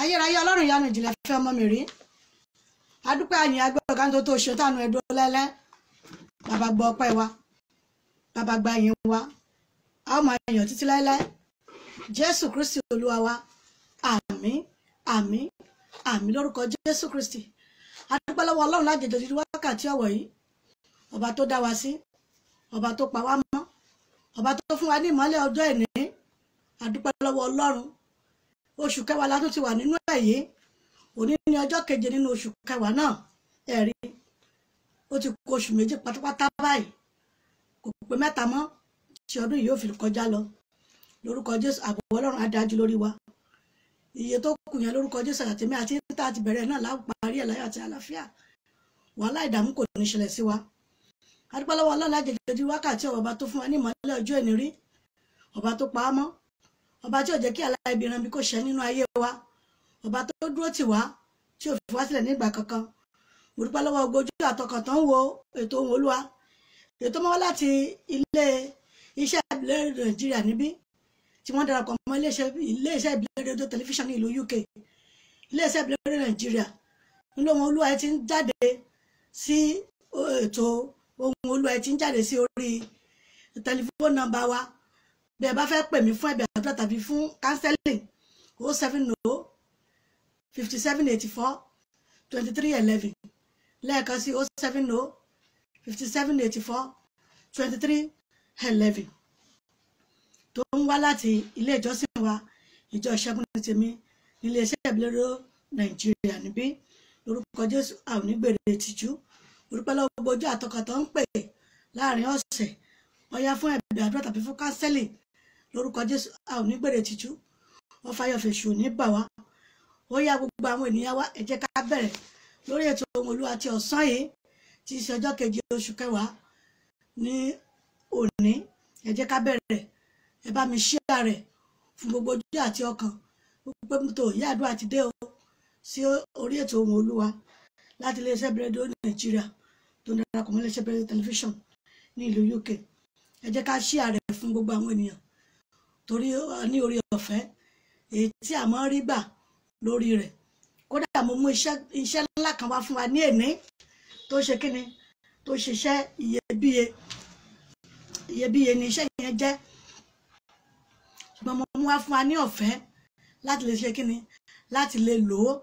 ayérayé ọlọ́run ìyanu ìjìnlẹ̀ fẹ́ ọmọ mi rí adúpẹ́ àyìn agbẹ́ọ̀gá tó ṣe tánu ẹ̀dọ́ lẹ́lẹ́ bàbá gbọ́ ọpẹ́ wa bàbá gba ìyìn wa a ó máa yàn títí láéláé jésù kristi olúwa wa àmín àmín àmín lórúkọ jésù kristi adúpẹ́ lọ́wọ́ ọlọ́run lájẹjọ títí wákàtí ọ̀wọ̀ yìí ọba tó dá wa sí ọba tó pa wá mọ́ ọba tó fún wa ní ìmọ́lẹ̀ ọjọ́ ẹ̀ní adúpẹ́ lọ́wọ́ ọlọ́run oṣù kẹwàá la tún ti wà nínú èyí òní ní ọjọ́ keje nínú oṣù kẹwàá náà ẹ̀rí ó ti kó oṣù méjì pátápátá báyìí kò pé mẹ́ta mọ́ tí ọdún yìí ó fi kọjá lọ lórúkọ jésù ààbò ọlọ́run á dájú lórí wa iye tó kù yẹn lórúkọ jésù àtẹ̀mí àti níta àti bẹ̀rẹ̀ náà láwọn parí ẹ̀ láyọ̀ àti àlàáfíà wàhálà ìdààmú kò ní ṣẹlẹ̀ sí wa adúpẹ́ lọ́wọ́ ọlọ́run lájẹjẹjú wákàtí ọba tó fún wa ní ìmọ́lẹ̀ ọjọ́ ẹ̀ní rí ọba tó pa á mọ́ ọba tí ò jẹ́ kí aláìbìran bí kò ṣẹ́ nínú ayé wa ọba tó dúró tì wá tí ò fi wá sílẹ̀ nígbà kankan mo dúpẹ́ lọ́wọ́ ojú àtọkàn tó ń wo ètò ohun olúwa ètò mọ́ láti ilé iṣẹ́ ìbílẹ̀ nàìjíríà níbí tí wọ́n darapọ̀ mọ́ ilé iṣẹ́ ìbílẹ̀ rédíò tẹlifíṣàn ní ìlú UK ilé iṣẹ́ ìbílẹ̀ rédíò nàìjíríà nílò ohun olúwa ti ń jáde sí ètò ohun olúwa ti ń jáde sí orí tẹlifóònù nọ́mbà wa bí ẹ bá fẹ́ pè mí fún ẹ̀bẹ̀ àdúrà tàbí fún counseling 070-5784-2311 lẹ́ẹ̀kan sí 070-5784-2311 tó ń wá láti ilé ìjọsìn wa ìjọ ìṣẹ́gun ní tèmi nílé iṣẹ́ ìbílẹ̀ nàìjíríà níbí lórúkọ jésù àwọn onígbèrè ìtìjú orúkọ lọ́wọ́ gbogbo ojú àtọkàn tó ń pè láàrin ọ̀sẹ̀ wọ́n yá fún ẹ̀bẹ̀ àdúrà tàbí fún counseling lórúkọ jésù àwọn onígbèrè ìtìjú wọ́n fàyọ̀fẹ̀ ṣù ní bà wá ó yá gbogbo àwọn ènìyàn wa ẹ jẹ́ ká bẹ̀rẹ̀ lórí ètò ohun olúwa ti ọ̀sán yìí tí í ṣe ọjọ́ keje oṣù kẹwàá ní òní ẹ jẹ́ ká bẹ̀rẹ̀ ẹ bá mi share rẹ̀ fún gbogbo ojú àti ọkàn pé tó ìyá àdúrà ti dé o sí orí ètò ohun olúwa láti iléeṣẹ́ rédíò nàìjíríà tó ń darapọ̀ mọ́ iléeṣẹ́ rédíò tẹlifíṣàn ní ìlú UK ẹ jẹ́ ká share rẹ̀ fún gbogbo àwọn ènìyàn torí ní orí ọ̀fẹ́ èyí tí a máa ń rí gbà lórí rẹ̀ kódà mo mú iṣẹ́ ńlá kan wá fún wa ní èní tó ṣe kíni tó ṣiṣẹ́ iyebíye ni iṣẹ́ yẹn jẹ́ ṣùgbọ́n mo mú wá fún wa ní ọ̀fẹ́ láti lè ṣe kíni láti lè lò ó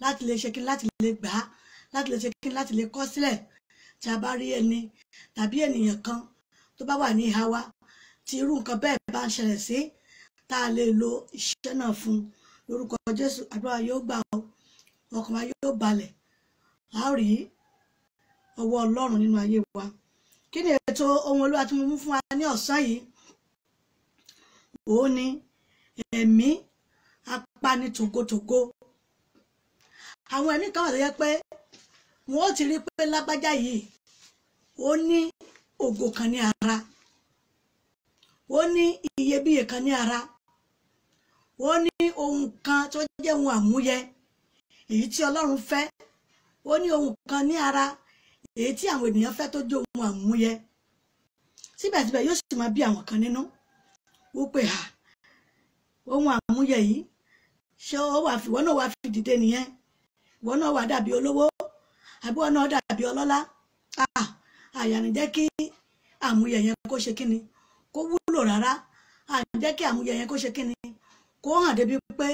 láti lè ṣe kíni láti lè gbà á láti lè ṣe kíni láti lè kọ sílẹ̀ tí a bá rí ẹni tàbí ènìyàn kan tó bá wà ní ìhà wa tí irú nǹkan bẹ́ẹ̀ bá ń ṣẹlẹ̀ sí tá a lè lo iṣẹ́ náà fún lórúkọ jésù àdúrà yóò gbà ó ọkàn wa yóò balẹ̀ a ó rí ọwọ́ ọlọ́run nínú ayé wa kí ni ètò ohun olúwa tí mo mú fún wa ní ọ̀sán yìí òun ni ẹ̀mí apani tògótògó àwọn ẹ̀mí kan wà tó yẹ pé wọn ó ti rí pé lágbájá yìí ó ní ògo kan ní ara ó ní iyebíye kan ní ara ó ní ohun kan tó jẹ́ ohun àmúyẹ èyí tí ọlọ́run fẹ́ ó ní ohun kan ní ara èyí tí àwọn ènìyàn fẹ́ tó jẹ́ ohun àmúyẹ síbẹ̀síbẹ̀ yóò sì máa bí àwọn kan nínú ó pè hà ohun àmúyẹ yìí ṣé wọ́n náà wá fi dìde nìyẹn wọ́n náà wá dàbí olówó àbí wọ́n náà dàbí ọlọ́lá àyàní jẹ́ kí àmúyẹ yẹn kó ṣe kíni kó wúlò rárá àyàní jẹ́ kí àmúyẹ yẹn kó ṣe kíni kó hàn débi pé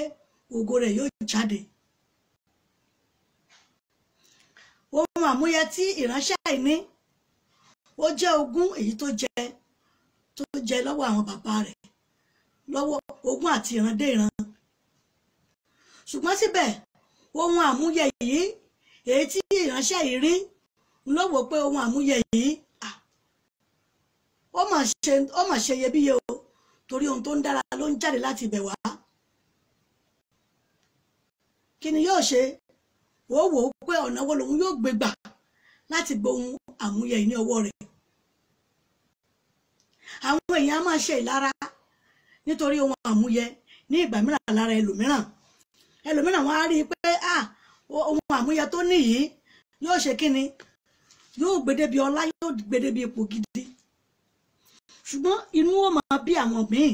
ògo rẹ̀ yóò jáde ohun àmúyẹ tí ìránṣẹ́ yìí ní ó jẹ́ ogún èyí tó jẹ lọ́wọ́ àwọn bàbá rẹ̀ lọ́wọ́ ogún àti ìran dé ìran ṣùgbọ́n síbẹ̀ ohun àmúyẹ yìí èyí tí ìránṣẹ́ yìí rí ló wò pé ohun àmúyẹ yìí ó mà ṣe iyebíye o torí ohun tó ń dára ló ń jáde láti ibẹ̀ wá kí ni yóò ṣe ó wò ó pé ọ̀nà wo lòun yóò gbé gbà láti gbóhun àmúyẹ yìí ní ọwọ́ rẹ̀ àwọn èèyàn á máa ṣe ìlara nítorí ohun àmúyẹ ní ìgbà mìíràn lára ẹlòmíràn wọn á rí i pé ohun àmúyẹ tó níyìí yóò ṣe kíni yóò gbédébi ọlá yóò gbédébi ipò gidi ṣùgbọ́n inú ó máa bí àwọn míì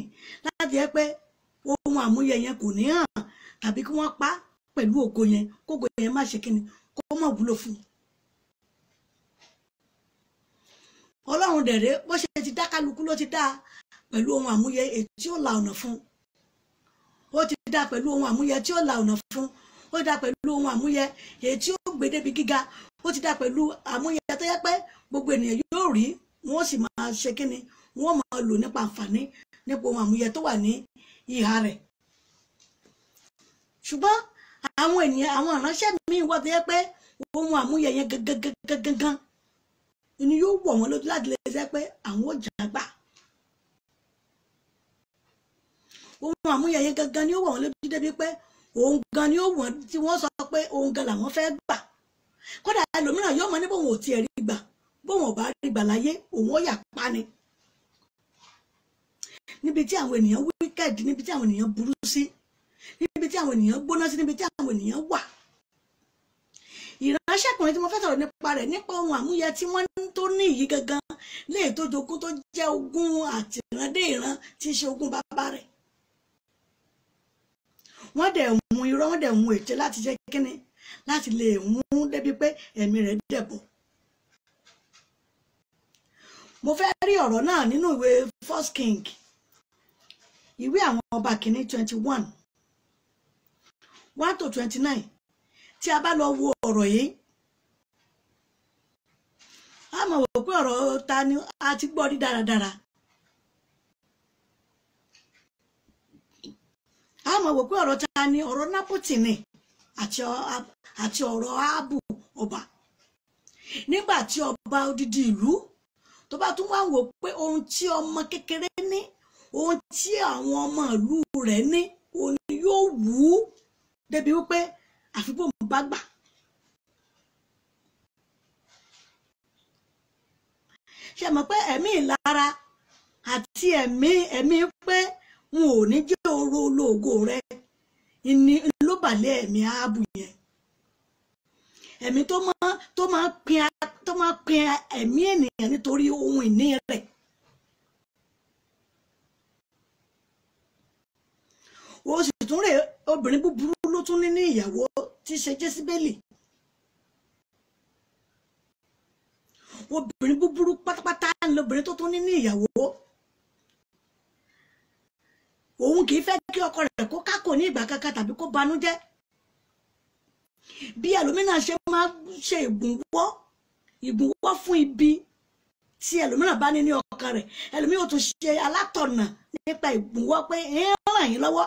láti jẹ́ pé ohun àmúyẹ yẹn kò ní hàn tàbí kí wọ́n pa pẹ̀lú ògo yẹn kógo yẹn má ṣe kíni kó má wúlò fún Ọlọ́run dẹ̀rẹ́ bó ṣe ti dá kálukú ló ti dá pẹ̀lú ohun àmúyẹ tí ó la ọ̀nà fún ó ti dá pẹ̀lú ohun àmúyẹ tí ó la ọ̀nà fún ó dá pẹ̀lú ohun àmúyẹ èyí tí ó gbé débi gíga ó ti dá pẹ̀lú àmúyẹ tó yẹ pé gbogbo ènìyàn yóò rí wọn ó sì máa ṣe kíni wọn ó máa lò nípa àǹfààní nípa ohun àmúyẹ tó wà ní ìhà rẹ̀ ṣùgbọ́n àwọn ènìyàn àwọn ìránṣẹ́ míì wà tó yẹ pé ohun àmúyẹ yẹn gangan ni yóò wọ̀ wọ́n lójú láti lè jẹ́ pé àwọn ò jàgbá ohun àmúyẹ yẹn gangan ni ó wọ̀ wọ́n lójú débi pé òun gan ni ó wọ̀n tí wọ́n sọ pé òun gan làwọn fẹ́ gbà kódà ẹlòmíràn yóò mọ ní bóun ò tiẹ̀ rí gbà bóun ò bá rí gbà láyé òun ó yà pa ni níbi tí àwọn ènìyàn wíkẹ́ẹ̀dì níbi tí àwọn ènìyàn burú sí níbi tí àwọn ènìyàn gbóná sí níbi tí àwọn ènìyàn wà ìránṣẹ́kùnrin tí mo fẹ́ sọ̀rọ̀ nípa rẹ̀ nípa ohun àmúyẹ tí wọ́n tó ní yìí gangan léè tó jogún tó jẹ́ ogún àtìrandé ìran tí í ṣe ogún bàbá rẹ̀ wọ́n dẹ̀ mú irọ́ wọ́n dẹ̀ mú ète láti jẹ́ kíni láti lè mú débi pé ẹ̀mí rẹ̀ dẹ̀bọ̀ mo fẹ́ rí ọ̀rọ̀ náà nínú ìwé First King ìwé àwọn ọba kìíní 21 1 to 29 tí a bá lọ wo ọ̀rọ̀ yìí a mọ̀ wò pé ọ̀rọ̀ ta ni a ti gbọ́ rí dáradára a mọ̀ wò pé ọ̀rọ̀ ta ni ọ̀rọ̀ Nábótì ni àti ọ̀rọ̀ Áhábù ọba nígbà tí ọba odidi ìlú tó bá tún wá wò pé ohun tí ọmọ kékeré ní ohun tí àwọn ọmọ ìlú rẹ̀ ní òun ni yóò wù ú débi wípé àfi bóun bá gbà ṣe mọ̀ pé ẹ̀mí ìlara àti ẹ̀mí pé n ò ní jẹ́ oró ológo rẹ ni ló balẹ̀ ẹ̀mí Áhábù yẹn ẹ̀mí tó máa pin ẹ̀mí ènìyàn nítorí ohun ìní rẹ̀ ó sì tún rè obìnrin búburú ló tún ní ìyàwó tí ṣe Jésíbélì obìnrin búburú pátápátá lobìnrin tó tún ní ìyàwó òun kì í fẹ́ kí ọkọ rẹ̀ kó kákò ní ìgbà kankan tàbí kó banújẹ́ bí ẹlòmíràn ṣe máa ṣe ìgbùnwọ́ fún ibi tí ẹlòmíràn bá ní ọkàn rẹ̀ ẹlòmíràn ó tún ṣe alátọ̀nà nípa ìgbùnwọ́ pé ràn yín lọ́wọ́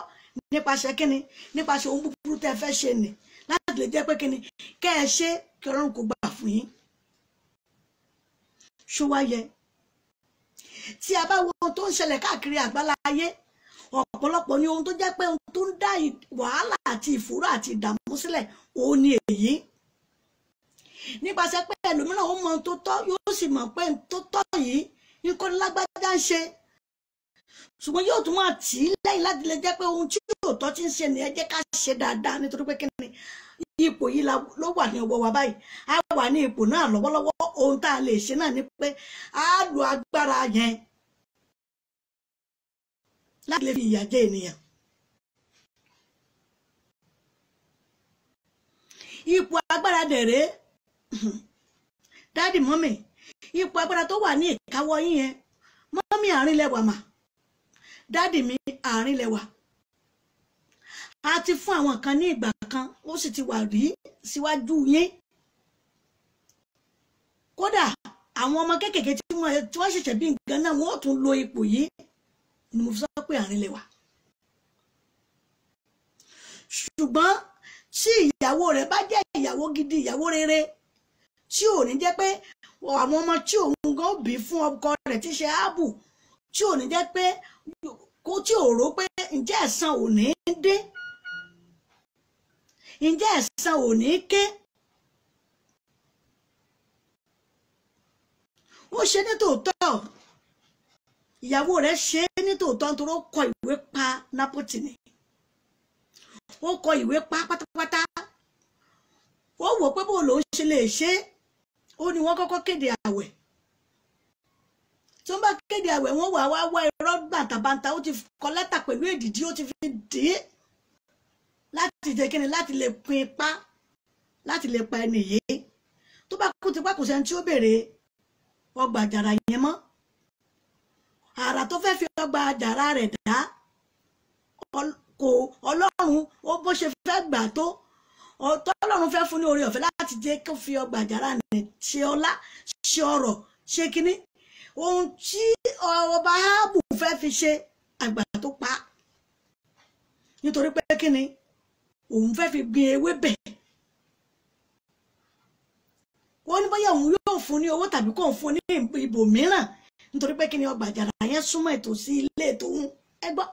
nípasẹ̀ kíni nípasẹ̀ ohun búburú tẹ́ fẹ́ ṣe nì láti lè jẹ́ pé kíni kẹ́ ẹ ṣe kí Ọlọ́run kó gbà fún yín ṣó wá yẹ tí a bá wo ohun tó ń ṣẹlẹ̀ káàkiri àgbálá ayé ọ̀pọ̀lọpọ̀ ni ohun tó jẹ́ pé ohun tó ń dá wàhálà àti ìfòró àti ìdààmú sílẹ̀ òun ni èyí nípasẹ̀ pé ẹlòmíràn ó mọ ohun tó tọ́ yóò sì mọ̀ pé ohun tó tọ́ yìí nǹkan lágbájá ń ṣe ṣùgbọ́n yóò tún máa tì í lẹ́yìn láti lè jẹ́ pé ohun tí yóò tọ́ ti ń ṣe nìyẹn jẹ́ ká ṣe dáadáa nítorí pé kíni ipò yìí ló wà ní ọwọ́ wa báyìí a wà ní ipò náà lọ́wọ́lọ́wọ́ ohun tá a lè ṣe náà ni pé a lo agbára yẹn láti lè fi ìyà jẹ ènìyàn ipò agbára dẹ̀rẹ́ dáàdì mọ́mì ipò agbára tó wà ní ìkáwọ́ yín yẹn mọ́mì àárín lẹ́wà mà dáàdì mi àárín lẹ́wà a ti fún àwọn kan ní ìgbà kan ó sì ti wà rí síwájú yín kódà àwọn ọmọ kéékèèké tí wọ́n ṣẹ̀ṣẹ̀ bí nǹkan náà wọ́n ó tún lo ipò yìí ni mo fi sọ pé àárín lẹ́wà ṣùgbọ́n tí ìyàwó rẹ̀ bá jẹ́ ìyàwó gidi ìyàwó rere tí ò ní jẹ́ pé àwọn ọmọ tí òun gan bí fún ọkọ rẹ̀ tí ṣe Áhábù tí ò ní jẹ́ pé kó tí ò rò pé ǹjẹ́ ẹ̀san ò ní dé ǹjẹ́ ẹ̀san ò ní ké ó ṣe ní tòótọ́ ìyàwó rẹ̀ ṣe ní tòótọ́ nítorí ó kọ ìwé pa Nábótì ni ó kọ ìwé pa pátápátá ó wò pé bó lòún ṣe lè ṣe ó ní wọ́n kọ́kọ́ kéde àwẹ̀ tó ń bá kéde àwẹ̀ wọ́n wá irọ́ bàǹtàbàǹtà ó ti kọ lẹ́tà pẹ̀lú èdìdí ó ti fi dé láti jẹ́ kíni láti lè pin ipá láti lè pa ẹni yìí tó bá kú ti pa kò sẹ́ni tí ó béèrè ọgbà àjàrà yẹn mọ́ àrà tó fẹ́ fi ọgbà àjàrà rẹ̀ dá kò ọlọ́run ó bó ṣe fẹ́ gbà tó ọlọ́run fẹ́ fún ní oore ọ̀fẹ́ láti jẹ́ kó fi ọgbà àjàrà rẹ̀ ṣe ọlá ṣe ọrọ̀ ṣe kíní ohun tí ọba Áhábù fẹ́ fi ṣe àgbà tó pa nítorí pé kíni òun fẹ́ fi gbin ewébẹ̀ ó ní bóyá òun yóò fún ní owó tàbí kò fún ní ibò mìíràn nítorí pé kíni ọgbà àjàrà yẹn súnmọ́ ìtòsí ilé tòun ẹgbọ́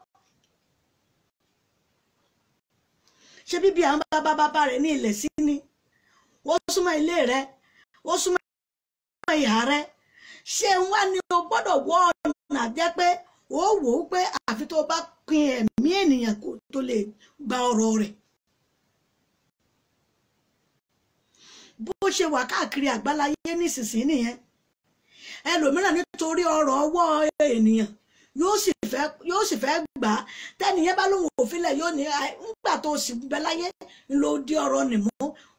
ṣé bíbí àwọn bàbá rẹ̀ ní ilẹ̀ sí ni ó súnmọ́ ilé rẹ̀ ó súnmọ́ ìhà rẹ̀ ṣé ń wá ní o gbọ́dọ̀ wọ ọ̀nà jẹ́ pé ó wò ó pé àfi tó bá pin ẹ̀mí ènìyàn kó tó lè gba ọ̀rọ̀ rẹ̀ bó ṣe wà káàkiri àgbáláyé nísinsìnyí nìyẹn ẹlòmíràn nítorí ọrọ̀ ọwọ́ ènìyàn yóò sì fẹ́ gbà á tẹ́nìyẹn bá lóun òfilẹ̀ yóò ní ńgbà tó sì bẹ láyé ló di ọ̀rọ̀ nìmú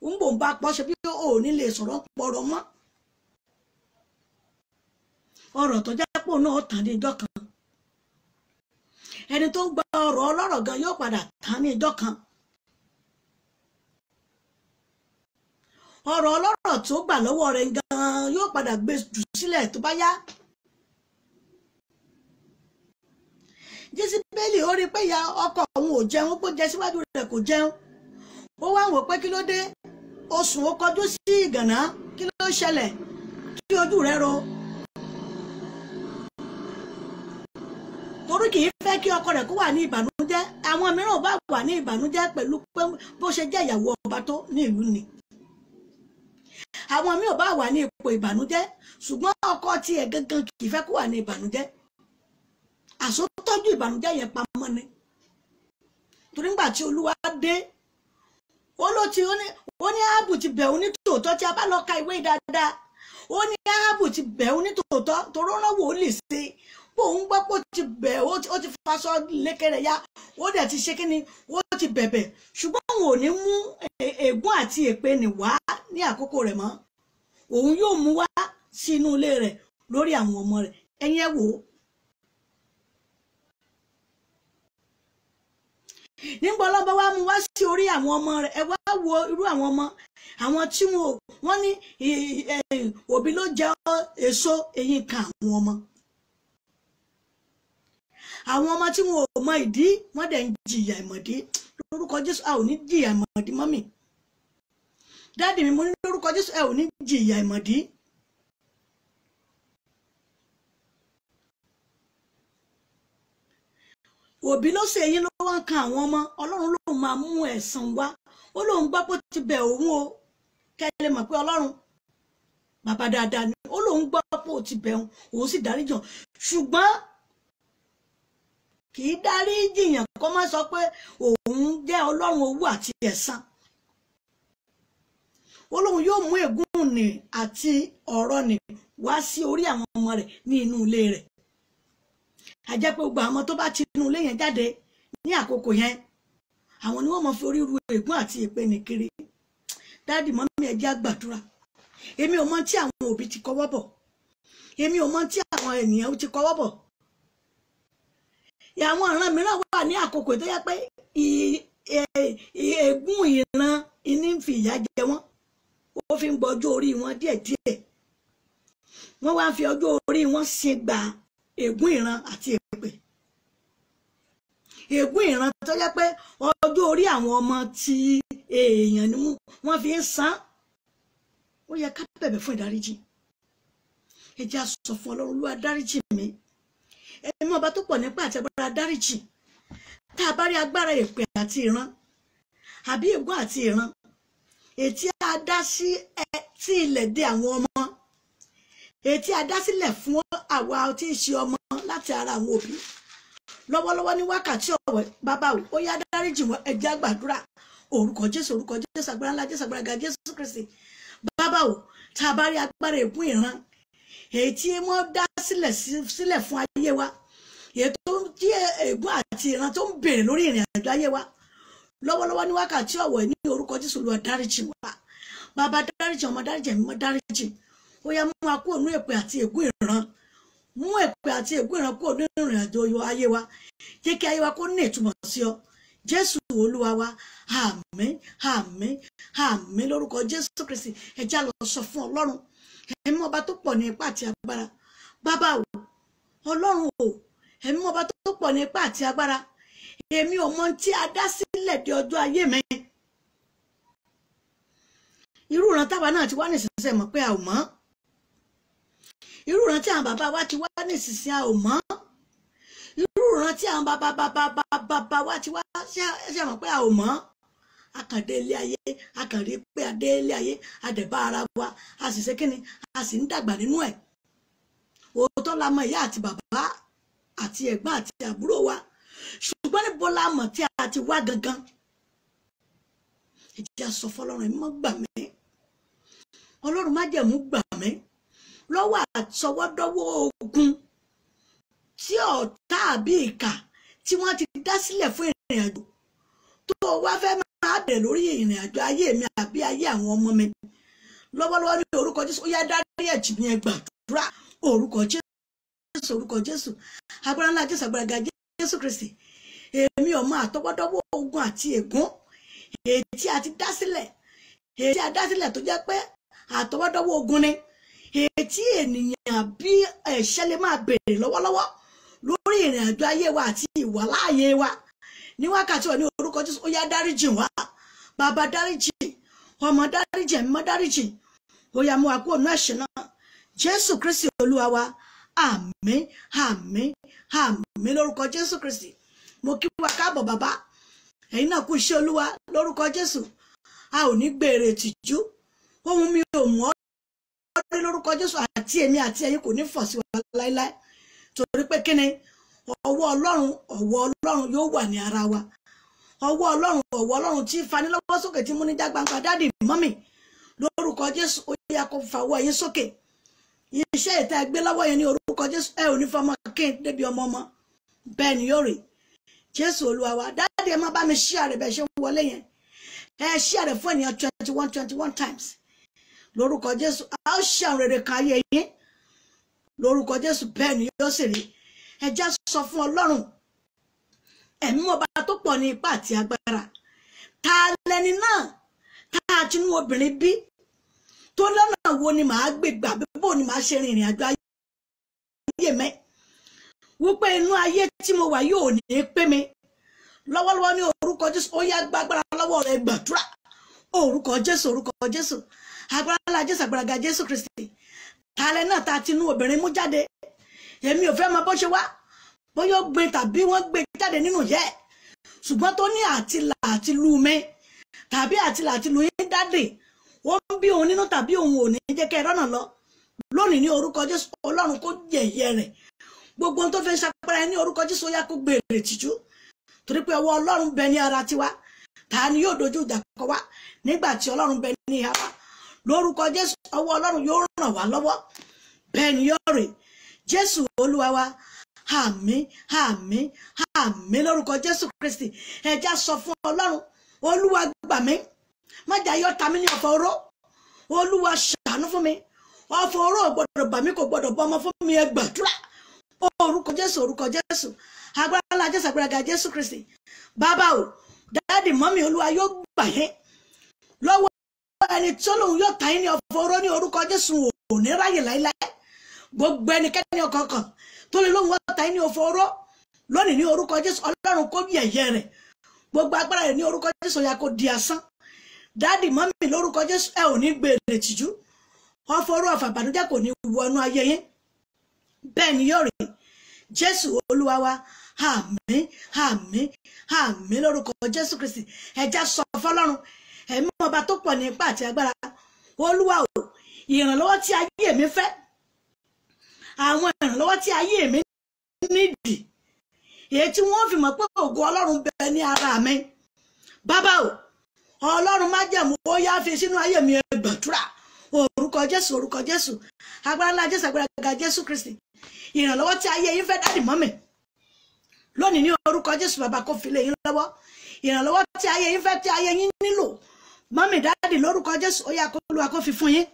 ń bò ń bá pọ̀ ṣe bí ò ní lè sọ̀rọ̀ pọ̀rọ̀ mọ́ ọ̀rọ̀ tó jẹ́ pò náà tán ní ìjọ́ kan ẹni tó ń gba ọ̀rọ̀ ọlọ́rọ̀ gan yóò padà tán ní ìjọ́ kan ọ̀rọ̀ ọlọ́rọ̀ tó gbà lọ́wọ́ rẹ̀ gan yóò padà gbé jù sílẹ̀ tó bá yá Jésíbélì ó rí pé ìyá ọkọ òun ò jẹun pé jẹ síwájú rẹ̀ kò jẹun ó wá wò pé kí ló dé ó sùn ó kọjú sí ìgànná kí ló ṣẹlẹ̀ kí ojú rẹ̀ ro torí kì í fẹ́ kí ọkọ rẹ̀ kó wà ní ìbànújẹ́ àwọn mìíràn bá wà ní ìbànújẹ́ pẹ̀lú pé bó ṣe jẹ́ ìyàwó ọba tó ní ìlú ni àwọn mìíràn bá wà ní ipò ìbànújẹ́ ṣùgbọ́n ọkọ tiẹ̀ gangan kì í fẹ́ kó wà ní ìbànújẹ́ àsọtọ́jú ìbànújẹ́ yẹn pamọ́ ni torí nígbà tí Olúwa dé ó ní Áhábù ti bẹ̀ ọ́ ní tòótọ́ tí a bá lọ ka ìwé dáadáa ó ní Áhábù ti bẹ̀ ọ́ ní tòótọ́ torí ó rán wòlíì sí òun gbọ́ pé ó ti bẹ̀ ó ti faṣọ lékèrè ya ó dẹ̀ ti ṣe kí ni ó ti bẹ̀bẹ̀ ṣùgbọ́n òun ò ní mú ègún àti èpè nì wá ní àkókò rẹ̀ mọ́ òun yóò mú wá sí inú ilé rẹ̀ lórí àwọn ọmọ rẹ̀ ẹ̀yin ẹ wò ó nígbà ọlọ́ba wa mú wá sí orí àwọn ọmọ rẹ̀ ẹ wá wo irú àwọn ọmọ àwọn tí wọ́n ní òbí ló jẹ èso eyín kan àwọn ọmọ tí wọn ò mọ ìdí wọ́n dẹ̀ ń jìyà ìmọ̀dí lórúkọ Jésù a ò ní jìyà ìmọ̀dí mọ́mì dáàdì mi mo ní lórúkọ Jésù ẹ ò ní jìyà ìmọ̀dí òbí ló ṣe yín ló wá ń kan àwọn ọmọ Ọlọ́run ló máa mú ẹ̀san wá ó lóun gbọ́ pé ó ti bẹ̀ òun o kẹ́lẹ́ mọ̀ pé Ọlọ́run bàbá dáadáa ni ó lóun gbọ́ pé ó ti bẹ̀ òun sì dáríjàn ṣùgbọ́n kì í dárí jìyàn kó má sọ pé òun jẹ́ Ọlọ́run owó àti ẹ̀san Ọlọ́run yóò mú ègún nì àti ọ̀rọ̀ nì wá sí orí àwọn ọmọ rẹ̀ ní inú ilé rẹ̀ a jẹ́ pé gbogbo àwọn tó bá ti inú ilé yẹn jáde ní àkókò yẹn àwọn ni wọ́n mọ̀ fi orí ru ègún àti èpè ní kiri dáàdì mọ́mí ẹ jẹ́ á gbàdúrà èmi ò mọ̀ tí àwọn òbí ti kọ́wọ́ bọ̀ èmi ò mọ̀ tí àwọn ènìyàn ti kọ́wọ́ bọ̀ àwọn ìran mìíràn wà ní àkókò tó yẹ pé ègún ìran ìní ń fi ìyà jẹ wọ́n ó fi ń gbọ́ ọjọ́ orí wọn díẹ̀díẹ̀ wọ́n wá ń fi ọjọ́ orí wọn ṣe gba ègún ìran àti èpè ègún ìran tó yẹ pé ọjọ́ orí àwọn ọmọ tí èèyàn ni wọ́n fi ń san ó yẹ ká bẹ̀bẹ̀ fún ìdáríjì ẹ jẹ́ á sọ fún Ọlọ́run Olúwa dáríjì mi ẹ̀mí ọba tó pọ̀ nípa àti agbára dáríjì tá a bá rí agbára èpè àti ìran àbí ègún àti ìran ètí a dá sí ilẹ̀ dé àwọn ọmọ ètí a dá sílẹ̀ fún àwa tí ń ṣe ọmọ láti ara àwọn òbí lọ́wọ́lọ́wọ́ ní wákàtí ọ̀wẹ́ bàbá ó yá dáríjì wọn ẹ jẹ́ á gbàdúrà orúkọ Jésù agbára ńlá Jésù agbára ga Jésù Kristi bàbá tá a bá rí agbára ègún ìran èyí tí wọ́n dá sílẹ̀ fún ayé wa èyí tó jí ègún àti ìran tó ń bèrè lórí ìrìn àjò ayé wa lọ́wọ́lọ́wọ́ ní wákàtí ọ̀wọ̀ ní orúkọ Jésù Olúwa dáríjì wá bàbá dáríjì ọmọ dáríjì ẹ̀mí mọ́ dáríjì ó yá mú wa kúrò nínú èpè àti ègún ìran mú èpè àti ègún ìran kúrò nínú ìrìn àjò ayé wa jẹ́ kí ayé wa kó ní ìtumọ̀ sí ọ Jésù Olúwa wa àmín àmín àmín lórúkọ Jésù Kristi ẹ já lọ sọ fún Ọlọ́run ẹ̀mí ọba tó pọ̀ ní ipá àti agbára bàbá o Ọlọ́run o ẹ̀mí ọba tó pọ̀ ní ipá àti agbára èmi ò mọ tí a dá sílẹ̀ di ọjọ́ ayé mi irú ìran táwa náà ti wá nísinsìnyí mọ̀ pé a ò mọ̀ irú ìran tí àwọn bàbá wa ti wá nísinsìnyí a ò mọ̀ irú ìran tí àwọn bàbá wa ti wá ṣe mọ̀ pé a ò mọ̀ akàndé ilé ayé akàndé pé adé ilé ayé adẹ̀bá ara wa a sì ṣe kíni a sì ń dàgbà nínú ẹ̀ òótọ́ la mọ̀ ìyá àti bàbá àti ẹ̀gbọ́n àti àbúrò wa ṣùgbọ́n níbo la mọ̀ tí a ti wá gangan ẹ jẹ́ sọ fọ́lọ́run ẹ mọ́ gbà mí Ọlọ́run má jẹ̀mú gbà mí lọ́wọ́ àtọwọ́dọ́wọ́ ogun tí ọ̀tá àbí ìkà tí wọ́n ti dá sílẹ̀ fún ìrìn àjò tó wá fẹ́ máa bẹ̀rẹ̀ lórí ìrìn àjò ayé mi àbí ayé àwọn ọmọ mi lọ́wọ́lọ́wọ́ ní orúkọ Jésù ó yá dárí ẹ̀jì mi ẹ gbàdúrà orúkọ Jésù agbára ńlá Jésù agbára ga Jésù Kristi èmi ọmọ àtọwọ́dọ́wọ́ ogun àti ègún èyí tí a ti dá sílẹ̀ èyí tí a dá sílẹ̀ tó jẹ́ pé àtọwọ́dọ́wọ́ ogun ni èyí tí ènìyàn bí ẹ̀ṣẹ̀ lè máa bèrè lọ́wọ́lọ́wọ́ lórí ìrìn àjò ayé wa àti ìwà láàyè wa ní wákàtí òní orúkọ Jésù ó yá dáríjì wá bàbá dáríjì ọmọ dáríjì ẹ̀mí mọ́ dáríjì ó yá mú wa kúrò nínú ẹ̀ṣẹ̀ náà Jésù Kristi Olúwa wa àmín àmín àmín lórúkọ Jésù Kristi mo kí wa káàbọ̀ bàbá ẹ̀yin náà kú iṣẹ́ Olúwa lórúkọ Jésù a ò ní gbèrè tìjú ohun mi ò mọ̀ ọ́ lórúkọ Jésù àti èmi àti ẹ̀yin kò ní fọ̀ sí wa láéláé torí pé kíni ọwọ́ Ọlọ́run yóò wà ní ara wa ọwọ́ Ọlọ́run tí fani lọ́wọ́ sókè tí mú ní já gbangba dáàdì mọ́mì lórúkọ Jésù ó yá kó fàwọ́ yín sókè iṣẹ́ ìta ẹgbẹ́ lọ́wọ́ yẹn ní orúkọ Jésù ẹ ò ní fọmọ kí n débi ọmọ bẹ́ẹ̀ ni yóò rí Jésù Olúwa wa dáàdì ẹ má bá mi share rẹ̀ bẹ́ẹ̀ ṣe ń wọlé yẹn ẹ share rẹ̀ fún ènìyàn 21 times lórúkọ Jésù a ó ṣe àwọn rere kan ayé yín lórúkọ Jésù bẹ́ẹ̀ ni yóò sì rí ẹ jẹ́ sọ fún Ọlọ́run ẹ̀mí ọba tó pọ̀ ní ipá àti agbára ta lẹni náà tá a tinú obìnrin bí tó lọ́nà wo ni màá gbé gbà bíbò ni màá ṣe rìnrìn àjò ayé mẹ́ wípé inú ayé tí mo wà yóò ní pé mi lọ́wọ́lọ́wọ́ ní orúkọ Jésù ó yá gbàgbára lọ́wọ́ rẹ̀ gbàdúrà orúkọ Jésù agbára ńlá Jésù agbára ga Jésù Kristi tààlẹ́ náà ta tinú obìnrin mú jáde èmi ò fẹ́ mọ bó ṣe wá bóyá ó gbé tàbí wọ́n gbé jáde nínú yẹ ṣùgbọ́n tó ní àtìlà àti lu mi tàbí àtìlà àti lu yín dáde ó ń bí òun nínú tàbí òun ò ní jẹ́ kẹ́ rọ́nà lọ lónìí ní orúkọ Jésù Ọlọ́run kó yẹ̀yẹ́ rẹ̀ gbogbo ohun tó fẹ́ ṣàpẹẹrẹ ní orúkọ Jésù ó yá kó gbèrè tìjú torí pé ọwọ́ Ọlọ́run bẹ ní ara tiwa ta ni yóò dojú ìjà kọ wá nígbà tí Ọlọ́run bẹ ní ìhà wa lórúkọ Jésù ọwọ́ Ọlọ́run yóò ràn wá lọ́wọ́ bẹ́ẹ̀ ni yóò rè Jésù Olúwa wa àmín àmín àmín lórúkọ Jésù Kristi ẹ já sọ fún Ọlọ́run Olúwa gbà mí má jà yọ ta mí ní ọ̀fọ̀ oró Olúwa ṣàánú fún mi ọ̀fọ̀ oró ò gbọdọ̀ bà mí kò gbọdọ̀ bọ́ ọmọ fún mi ẹ gbàdúrà orúkọ Jésù agbára ńlá Jésù agbára ga Jésù Kristi bàbá o dáàdì mọ́mì Olúwa yóò gbà yín lọ́wọ́ ẹni tí Ọlọ́run yóò ta yín ní ọ̀fọ̀ oró ní orúkọ Jésù ò ní ráyè láíláí gbogbo ẹnikẹ́ni ọ̀kọ̀ọ̀kan tó lè lóhun wọ́n ta yín ní ọ̀fọ̀ oró lónìí ní orúkọ Jésù Ọlọ́run kó yẹ̀yẹ́ rẹ̀ gbogbo agbára rẹ̀ ní orúkọ Jésù ya kó di asán dáàdì mọ́mì lórúkọ Jésù ẹ ò ní gbèrè tìjú ọ̀fọ̀ oró ọ̀fà ìbànújẹ́ kò ní wọnú ayé yín bẹ́ẹ̀ ni yóò rí Jésù Olúwa wa àmín àmín àmín lórúkọ Jésù Kristi ẹ já sọ fọ́lọ́run ẹ̀mí ọba tó pọ̀ ní ipá àti agbára Olúwa o ìrànlọ́wọ́ tí ayé mi fẹ́ àwọn ìrànlọ́wọ́ tí ayé mi nídìí èyí tí wọ́n fi mọ̀ pé ògo Ọlọ́run bẹ ní ara mi bàbá o Ọlọ́run má jẹ̀mú ó yá fi sínú ayé mi ẹ gbàdúrà orúkọ Jésù agbára ńlá Jésù agbára ga Jésù Kristi ìrànlọ́wọ́ tí ayé yín fẹ́ dáàdì mọ́mì lónìí ní orúkọ Jésù bàbá kó fi lé yín lọ́wọ́ ìrànlọ́wọ́ tí ayé yín fẹ́ tí ayé yín nílò mọ́mì dáàdì lórúkọ Jésù ó yá kó Olúwa kó fi fún yín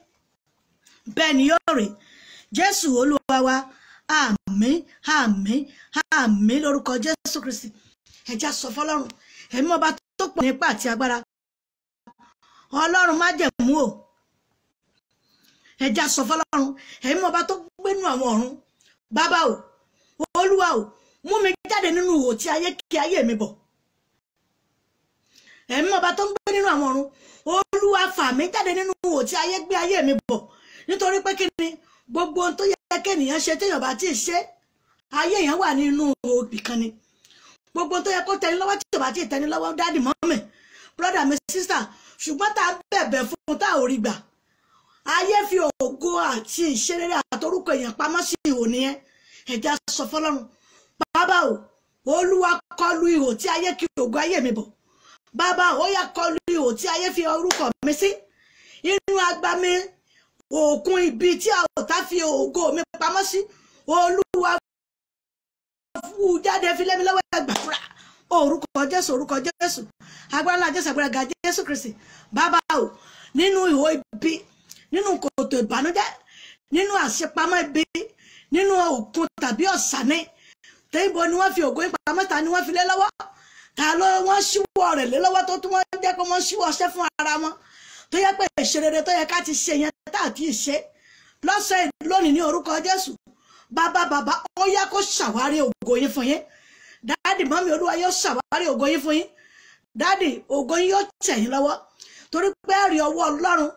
bẹ́ẹ̀ ni yóò rí Jésù Olúwa wa àmín àmín àmín lórúkọ Jésù Kristi ẹ já sọ fọ́lọ́run ẹ̀mí ọba tó pọ̀ nípa àti agbára Ọlọ́run májẹ̀mú o ẹ já sọ fọ́lọ́run ẹ̀mí ọba tó gbénú àwọn ọ̀run bàbá o Olúwa o mú mi jáde nínú ihò tí ayé kí ayé mi bọ̀ ẹ̀mí ọba tó ń gbé nínú àwọn ọ̀run Olúwa fà mí jáde nínú ihò tí ayé gbé ayé mi bọ̀ nítorí pé kí ni gbogbo ohun tó yẹ kéèyàn ṣe téèyàn bá tí ì ṣe ayé èèyàn wà nínú òbí kan ni gbogbo ohun tó yẹ kó tẹni lọ́wọ́ tí ò bá tí ì tẹni lọ́wọ́ dáàdì mọ́mì brọ́dà mi sísà ṣùgbọ́n tá a bẹ̀bẹ̀ fún tá ò rí gbà ayé fi ògo àti ìṣerere àtorúkọ èèyàn pamọ́ sí ihò nìyẹn ẹ̀já sọ fọ́lọ́run bàbá o Olúwa kọlu ihò tí ayé kí ògo ayé mi bọ̀ bàbá ó yá kọlu ihò tí ayé fi orúkọ mi sí inú agbami òkun ibi tí a ò tá fi ògo mi pamọ́ sí Olúwa fú jáde fi lé mi lọ́wọ́ ẹgbàá orúkọ Jésù agbára ńlá Jésù agbára ga Jésù Kristi bàbá o nínú ihò ibi nínú kòtò ìbànújẹ́ nínú àṣepamọ́ ibi nínú òkun tàbí ọ̀sánì tẹ́yìnbó ni wọ́n fi ògo yín pamọ́ ta ni wọ́n fi lé lọ́wọ́ ta ló wọ́n ṣíwọ́ rẹ̀ lé lọ́wọ́ tó tún wọ́n jẹ́ kó wọ́n ṣíwọ́ ṣẹ́ fún ara wọn tó yẹ pé ìṣerere tó yẹ ká ti ṣe yẹn tá àti ìṣe lọ́sẹ̀ lónìí ní orúkọ Jésù bàbá ó yá kó ṣàwárí ògo yín fún yín dáàdì mọ́mí Olúwa yóò ṣàwárí ògo yín fún yín dáàdì ògo yín yóò tẹ̀ yín lọ́wọ́ torí pé ẹ̀rí ọwọ́ Ọlọ́run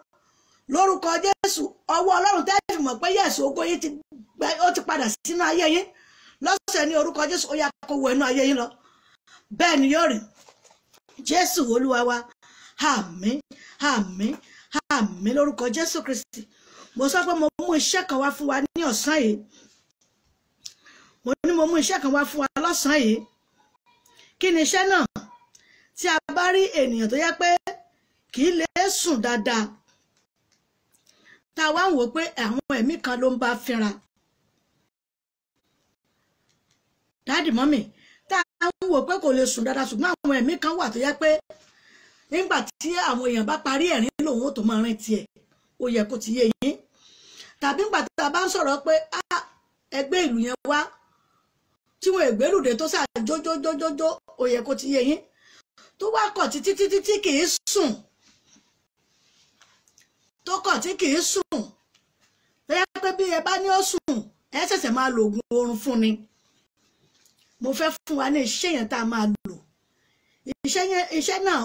lórúkọ Jésù ọwọ́ Ọlọ́run tẹ́ fi mọ̀ pé yẹ̀sù ògo yín ó ti padà sínú ayé yín lọ́sẹ̀ ní orúkọ Jésù ó yá kó wọ inú ayé yín lọ bẹ́ẹ̀ ni yóò rí Jésù Olúwa wa àmín àmín àmín lórúkọ Jésù Kristi mo sọ pé mo mú iṣẹ́ kan wá fún wa ní ọ̀sán yìí mo mú iṣẹ́ kan wá fún wa lọ́sàn yìí kí ni iṣẹ́ náà tí a bá rí ènìyàn tó yẹ pé kì í lè sùn dáadáa tá a wá ń wò pé àwọn ẹ̀mí kan ló ń bá fínra dáàdì mọ́mì tá a ń wò pé kò lè sùn dáadáa ṣùgbọ́n àwọn ẹ̀mí kan wà tó yẹ pé nígbà tí àwọn èèyàn bá parí ẹ̀rín lòun ò tó máa rìn tiẹ̀ ó yẹ kó ti yé yín tàbí nígbà tí a bá ń sọ̀rọ̀ pé ẹgbẹ́ ìlú yẹn wá tí wọn ègbérùdé tó sáà jójójójójó ó yẹ kó ti yé yín tó wá kọ̀ títí kì í sùn tó kọ̀ tí kì í sùn tó yẹ pé bí ẹ bá ní ó sùn ẹ ṣẹ̀ṣẹ̀ máa lo oògùn oorun fún ni mo fẹ́ fún wa ní iṣẹ́ yẹn tá a máa lò iṣẹ́ náà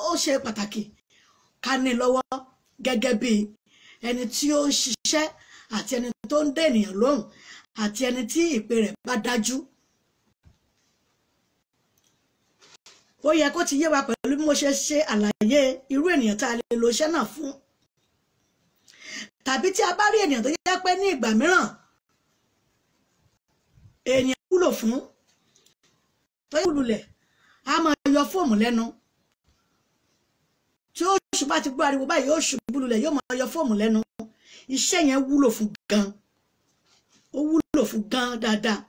ó ṣe pàtàkì ká ní lọ́wọ́ gẹ́gẹ́ bí ẹni tí ó ń ṣiṣẹ́ àti ẹni tó ń dé ènìyàn lóhùn àti ẹni tí ìpè rẹ̀ bá dájú ó yẹ kó ti yé wa pẹ̀lú bí mo ṣe ṣe àlàyé irú ènìyàn tá a lè lo iṣẹ́ náà fún tàbí tí a bá rí ènìyàn tó yẹ pé ní ìgbà mìíràn ènìyàn wúlò fún tó yẹ lulẹ̀ a máa yọ fóòmù lẹ́nu tí ó ṣùgbọ́n àti gbọ́ ariwo báyìí yóò ṣubú lulẹ̀ yóò máa yọ fóòmù lẹ́nu iṣẹ́ yẹn wúlò fún gan ó wúlò fún gan dáadáa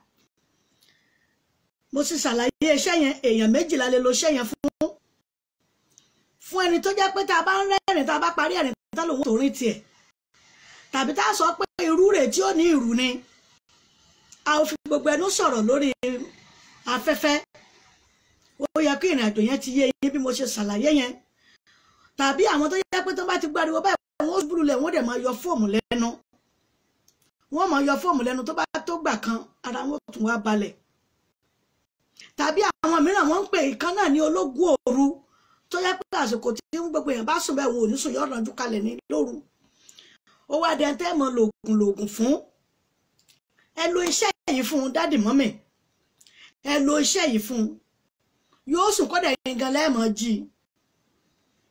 mo sì ṣàlàyé iṣẹ́ yẹn èèyàn méjìlá lè lo iṣẹ́ yẹn fún ẹni tó jẹ́ pé tá a bá ń rẹ́rìn tá a bá parí ẹ̀rìn tá lòun tó rìn tiẹ̀ tàbí tá a sọ pé irú rẹ̀ tí ó ní ìrù ni a ò fi gbogbo ẹnu sọ̀rọ̀ lórí afẹ́fẹ́ ó yẹ kí ìrìn àjò yẹn ti yé yín bí mo ṣe ṣàlàyé yẹn tàbí àwọn tó yẹ pé tó bá ti gbariwo báyìí wọ́n búrúlẹ̀ wọ́n dẹ̀ máa yọ fóòmù lẹ́nu wọ́n máa yọ fóòmù lẹ́nu tó bá tó gbà kan ara wọn tún wá balẹ̀ tàbí àwọn mìíràn wọ́n ń pè ìkan náà ní ológun òru tó yẹ pé àsìkò tí gbogbo èèyàn bá sùn bẹ́ẹ̀ wọn ò ní sùn yọ ọ̀nà ojú kalẹ̀ ní lóru ó wá dẹ̀ tẹ́ mọ lògùn fún ẹ lo iṣẹ́ yìí fún dádì mọ́mì ẹ lo iṣẹ́ yìí fún yóò sùn kọ́dà yẹn gan lẹ́ẹ̀mọ́ jí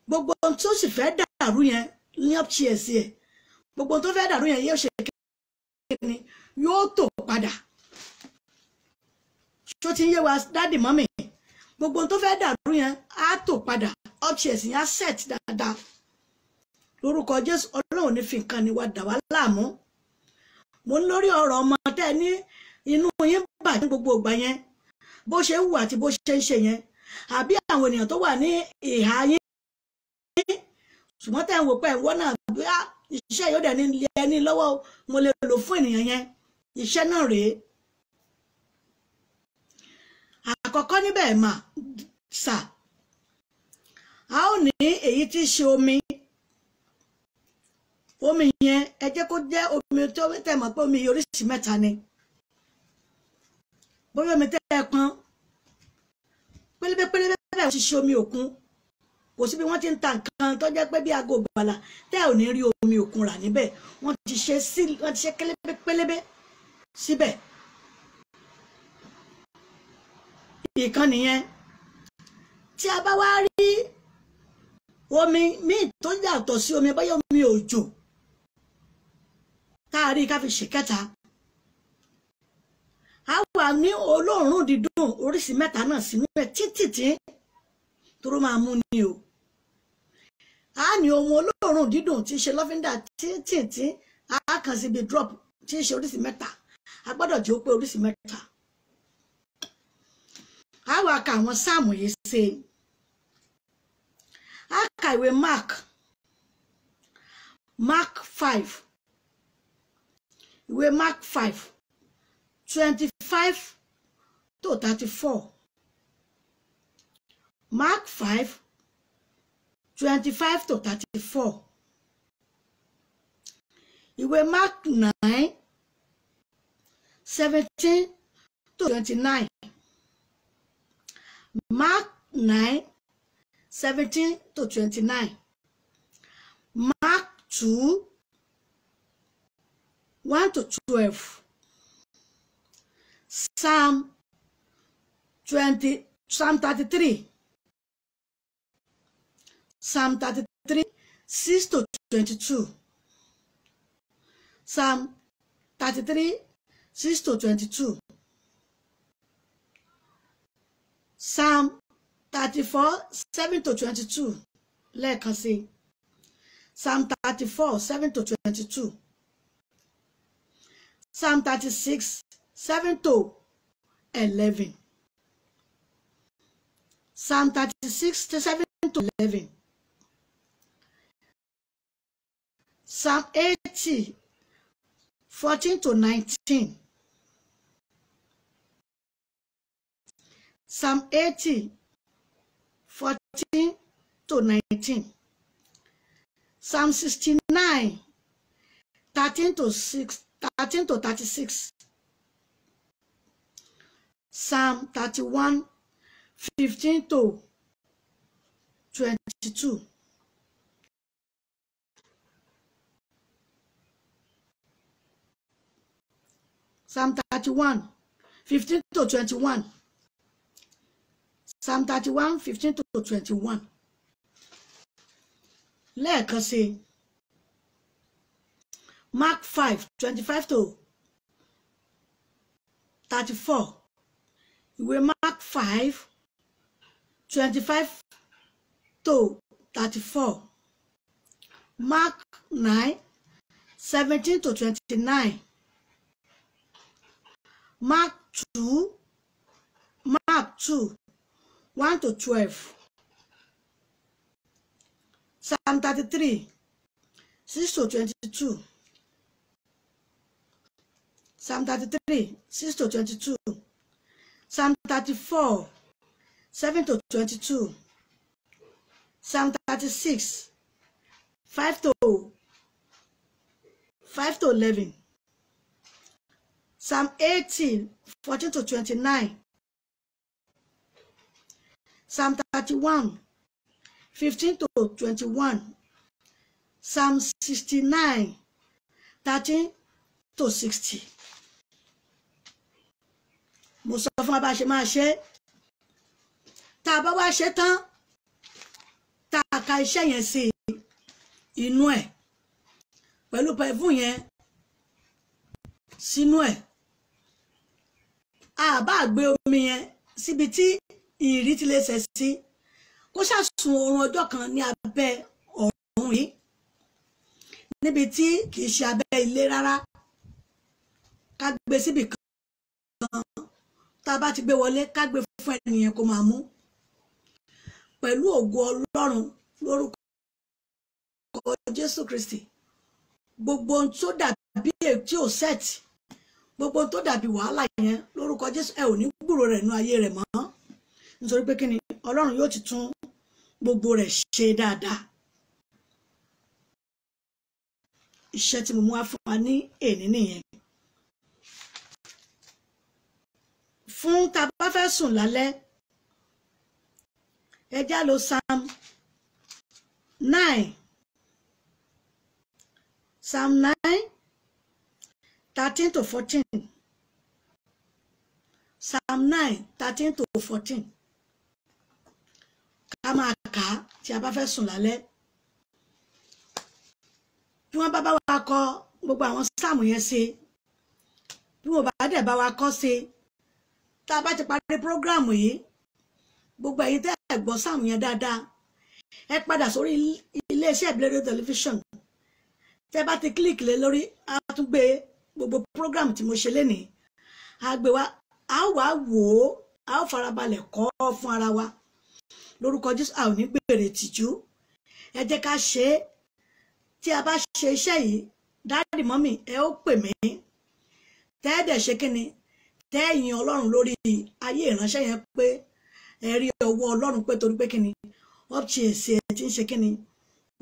gbogbo ohun tó sì fẹ́ dàrú yẹn ní ọ̀pṣì ẹ̀sì ẹ̀ gbogbo ohun tó fẹ́ dàrú yẹn yóò ṣe kékeré yóò tò padà tó ti ń yé wa dádì mọ́mì gbogbo ohun tó fẹ́ dàrú yẹn á tò padà ọ̀pṣì ẹ̀sì yẹn á set dáadáa lórúkọ Jésù Ọlọ́run ní fi nǹkan ni wa dà wá láàmú mo ń lórí ọ̀rọ̀ ọmọ tẹ́ ní inú yín bà ní gbogbo ìgbà yẹn bó ṣe ń wù àti bó ṣe ń ṣe yẹn àbí àwọn ènìyàn tó wà ní ìhà yín ṣùgbọ́n tẹ́ ń wò pé ẹ̀wọ́ náà bí iṣẹ́ yóò dẹ̀ ní ẹni lọ́wọ́ mo lè lò fún ènìyàn yẹn iṣẹ́ náà rèé. Àkọ́kọ́ níbẹ̀ mà sà a ó ní èyí tí í ṣe omi yẹn ẹ jẹ́ kó jẹ́ omi tó tẹ̀ mọ́ pé omi oríṣìí mẹ́ta ni bóyá omi tẹ́ ẹ pọn pélébé bẹ́ẹ̀ ti ṣe omi òkun kò sí bí wọ́n ti ń ta nǹkan tó jẹ́ pé bí aago gbàlà tẹ́ ò ní rí omi òkun rà níbẹ̀ wọ́n ti ṣe pélébé síbẹ̀. Ìkan nìyẹn tí a bá wá rí omi míì tó yàtọ̀ sí omi bóyá omi òjò tá a rí ká fi ṣèkẹta a wà ní olóòórùn dídùn oríṣìí mẹ́ta náà sínú ẹ̀ títí tó máa mú ni o a ní ohun olóòórùn dídùn tí í ṣe lọ́fíńdà títí a kàn síbi drop tí í ṣe oríṣìí mẹ́ta a gbọ́dọ̀ jẹ́ ó pé oríṣìí mẹ́ta a wá ka àwọn sáàmù yìí ṣe a ka ìwé Mark 5 ìwé Mark 5:25 to 34 Mark 5:25 to 34 ìwé Mark 9:17 to 29 Mark 9:17 to 29 Mark 2:1 to 12 Psalm 33 6 to 22 Psalm 33 6 to 22 Psalm 34 7 to 22 lẹ́ẹ̀kan sí Psalm 34 7 to 22 Psalm 36 7 to 11 Psalm 36 to 7 to 11 Psalm 80 14 to 19 Psalm 80 14 to 19 Psalm 69 13 to 36 Psalm 31 15 to 22 Psalm 31 15 to 21 Psalm 31 15 to 21 lẹ́ẹ̀kan sí Mark 5:25 to 34 ìwé Mark 5:25 to 34 Mark 9:17 to 29 Mark 2:1 to 12 Psalm 33 6 to 22 Psalm 33 6 to 22 Psalm 34 7 to 22 Psalm 36 5 to 11 Psalm 80 14 to 29 Psalm 31 15 to 21 Psalm 69 13 to 60. Mo sọ fún wa bá ṣe máa ṣe tá a bá wá ṣe tán tá a ka iṣẹ́ yẹn sí inú ẹ̀ pẹ̀lú pẹ̀fún yẹn sínú ẹ̀ a bá gbé omi yẹn síbi tí ìrì ti lè ṣẹ̀ sí kó ṣàsùn oorun ọjọ́ kan ní abẹ́ ọ̀run yìí níbi tí kì í ṣe abẹ́ ilé rárá ká gbé síbì kan tá a bá ti gbé wọlé ká gbé fún ẹnìyẹn kó máa mú pẹ̀lú ògo Ọlọ́run lórúkọ Jésù Kristi. Gbogbo ohun tó dàbí tí ò set, gbogbo ohun tó dàbí wàhálà yẹn lórúkọ Jésù ẹ ò ní gbúrò rẹ̀ nínú ayé rẹ̀ mọ́, nítorí pé kíni Ọlọ́run yóò ti tún gbogbo rẹ̀ ṣe dáadáa. Iṣẹ́ tí mo mú wá fún wa ní èní nìyẹn. Fún tá bá fẹ́ sùn lálẹ́, ẹ já lọ Psalm 9. Psalm 9, 13 to 14. Psalm 9, 13 to 14. Ká máa kà á tí a bá fẹ́ sùn lálẹ́. Bí wọ́n bá wa kọ gbogbo àwọn sáàmù yẹn ṣe, bí wọ́n bá dẹ̀ bá wa kọ ṣe, tá a bá ti parí prógráàmù yìí, gbogbo ẹ̀yin tẹ́ ẹ gbọ́ sáàmù yẹn dáadáa, ẹ padà sórí iléeṣẹ́ ìbílẹ̀ tẹlifíṣàn. Tẹ́ bá ti kílíkì lé lórí, a tún gbé gbogbo prógráàmù tí mo ṣe lénìí, a gbé wa, a wá wò ó, a ó farabalẹ̀ kọ́ fún ara wa lórúkọ Jésù. A ò ní gbèrè tìjú. Ẹ jẹ́ ká ṣe é. Tí a bá ṣe iṣẹ́ yìí, dáàdì mọ́mì ẹ ó pè mí, tẹ́ ẹ dẹ̀ ṣe kíni, tẹ́ ẹ yin Ọlọ́run lórí ayé ìránṣẹ́ yẹn pé ẹ rí ọwọ́ Ọlọ́run pé torí pé kíni ọ́pṣì èsì ẹ ti ń ṣe kíni,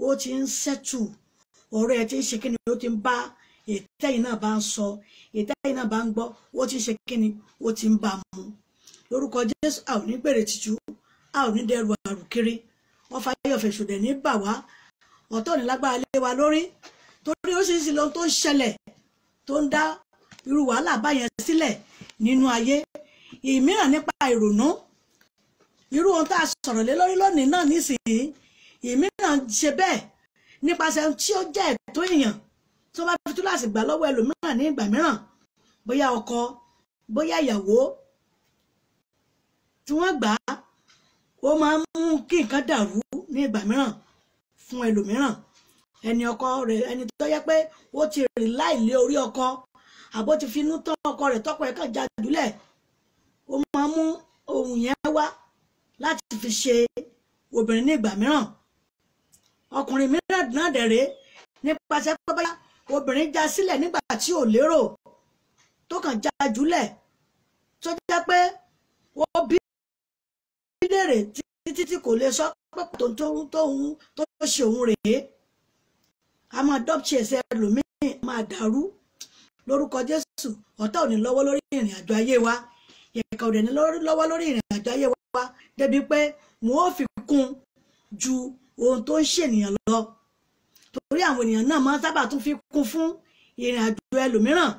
ó ti ń ṣẹ́tù ọ̀rọ̀ ẹ ti ń ṣe kíni, ó ti ń bá ètẹ́yìn náà bá ń sọ, ètẹ́yìn náà bá ń gbọ́, ó ti ń ṣe kíni, ó ti ń bá mu lórúkọ Jésù. A ò ní gbèrè tìjú, a ò ní dẹrù àrùkiri, wọ́n fàyọ̀fẹ̀ ṣòdẹ̀ ní bà wá, ọ̀tọ̀ ní lágbára lé wa lórí, torí ó sì ń sin lóhun tó ń ṣẹlẹ̀ tó ń dá irú wàhálà báyẹn sílẹ̀ nínú ayé. Ìmíràn nípa ìrònú, irú ohun tá a sọ̀rọ̀ lé lórí lónìí náà nísìnyí, ìmíràn ṣe bẹ́ẹ̀ nípasẹ̀ tí ó jẹ́ ẹ̀tọ́ èèyàn tó bá fi túláàsì gbà lọ́wọ́ ẹlòmíràn ní ìgbà mìíràn, bóyá ọkọ, bóyá ìyàwó, tí wọ́n gbà á, ó máa ń mú kí nǹkan dàrú ní ìgbà mìíràn fún ẹlòmíràn. Ẹni ọkọ rẹ̀, ẹni tó yẹ pé ó ti rìn láìlé orí ọkọ, àbó ti finú tán ọkọ rẹ̀, tọkọ ẹ̀ kàn já jùlẹ̀, ó máa mú ohun yẹn wá láti fi ṣe obìnrin ní ìgbà mìíràn. Ọkùnrin mìíràn náà dẹ̀rẹ́ nípasẹ̀ pé bóyá obìnrin já sílẹ̀ nígbà tí ò lérò, tó kàn já jùlẹ̀, tó jẹ́ pé ó bí léèrè títí tí kò lè sọ pé tó ṣe òun rèé. A máa dọ́pṣì ẹsẹ̀ ẹlòmíì máa dàrú lórúkọ Jésù. Ọ̀tá ò ní lọ́wọ́ lórí ìrìn àjò ayé wa, ìkà ò dẹ̀ ní lọ́wọ́ lórí ìrìn àjò ayé wa, débi pé wọn ò fi kún ju ohun tó ń ṣènìyàn lọ, torí àwọn ènìyàn náà máa sábà tún fi kún fún ìrìn àjò ẹlòmíràn,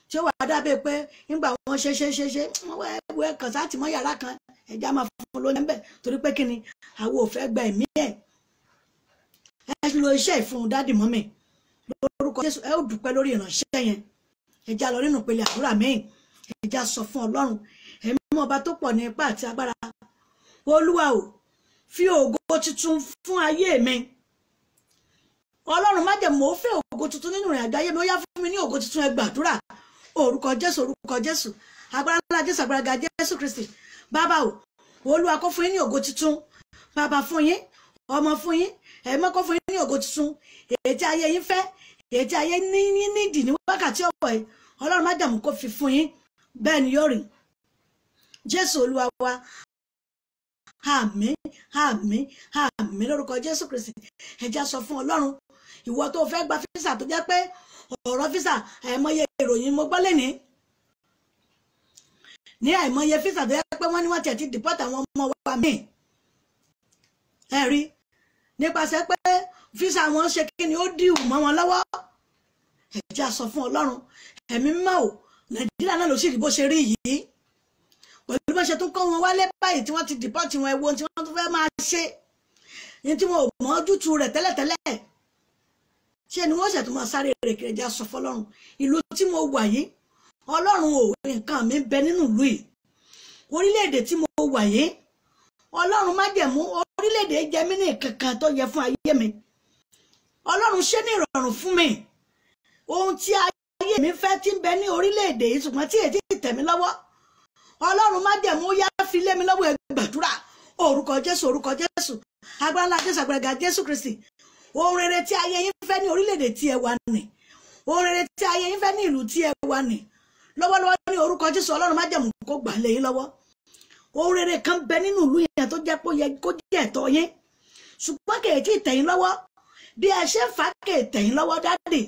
tí ó wà dábẹ́ pé nígbà wọn ṣe wọ́n kàn sáà tì mọ́ yàrá kan, ẹja máa fún lóúnjẹ ń bẹ̀, torí pé kíni àwọn ò fẹ́ gba ẹ̀mí ẹ̀. Ẹ lo iṣẹ́ ìfún dádì mọ́mì lórúkọ Jésù. Ẹ ó dúpẹ́ lórí ìránṣẹ́ yẹn. Ẹja lọ nínú ìpele àdúrà míì, ẹja sọ fún Ọlọ́run, ẹ̀mí ọba tó pọ̀ ní ipá àti agbára, Olúwa o, fi ògo tuntun fún ayé mi. Ọlọ́run má jẹ́ mo fẹ́ ògo tuntun nínú ìrìn àjò ayé mi, ó yá fún mi ní ògo tuntun. Ẹ gbàdúrà orúkọ Jésù, orúkọ Jésù, agbára ńlá Jésù, agbára ga Jésù Kristi. Bàbá o, Olúwa kó fún yín ní ògo tuntun, bàbá fún yín, ọmọ fún yín, ẹ̀mọ́ kó fún yín ní ògo tuntun, èyí tí ayé yín fẹ́, èyí tí ayé nídìí ní wákàtí ọ̀pọ̀ ẹ̀, Ọlọ́run má jẹ́ mo kó fi fún yín, bẹ́ẹ̀ ni yóò rí. Jésù Olúwa wa, àmín, àmín, àmín lórúkọ Jésù Kristi. Ẹ já sọ fún Ọlọ́run, ìwọ tó fẹ́ gba físà tó jẹ́ pé ọ̀rọ̀ físà àìmọye ìròyìn mo gbọ́ lẹ́ni, ní àìmọye físà tó jẹ́ pé wọ́n ní wọ́n tiẹ̀ ti deport àwọn ọmọ wa míì, ẹ rí, nípasẹ̀ pé físà wọn ṣe kí ni ó dìwù mọ́ wọn lọ́wọ́. Ẹ já sọ fún Ọlọ́run, ẹ̀mí mímọ́ o, Nàìjíríà náà ló sì rí bó ṣe rí yìí, pẹ̀lú bó ṣe tún kọ́ wọn wálé báyìí tí wọ́n ti deport wọn, ẹ̀wọ̀ tí wọ́n tún fẹ́ máa ṣe ní tí wọn ò mọ ojútùú rẹ̀ tẹ́lẹ̀tẹ́lẹ̀, ṣé ni wọ́n ṣètò máa sáré rẹ̀ kiri. Ẹja sọ fọlọ́run, ìlú tí mo wà yìí, Ọlọ́run ò, nǹkan mi bẹ nínú ìlú yìí, orílẹ̀-èdè tí mo wà yìí, Ọlọ́run má jẹ̀mú orílẹ̀-èdè jẹ mí ní kankan tó yẹ fún ayé mi. Ọlọ́run ṣe ní ìrọ̀rùn fún mi, ohun tí ayé mi fẹ́ tí ń bẹ ní orílẹ̀-èdè yìí ṣùgbọ́n tí èdè tẹ̀ mí lọ́wọ́, Ọlọ́run má jẹ̀mú yá fi lé mi lọ́wọ́. Ẹ gbàdúrà orúkọ Jésù agbára ńlá Jésù àgbàlagbà Jésù Kristi ohun rere tí ayé yín fẹ́ ní orílẹ̀-èdè tí ẹ wà nì ohun rere tí ayé yín fẹ́ ní ìlú tí ẹ wà nì lọ́wọ́lọ́wọ́ ní orúkọ Jésù Ọlọ́run májẹ̀mú kó gbà lé yín lọ́wọ́ ohun rere kan bẹ nínú ìlú yẹn tó jẹ́ pé ó yẹ kó jẹ́ ẹ̀tọ́ yín ṣùgbọ́n kì í tí ì tẹ̀yìn lọ́wọ́ bí ẹ ṣe fà kè tẹ̀yìn lọ́wọ́ dáàdì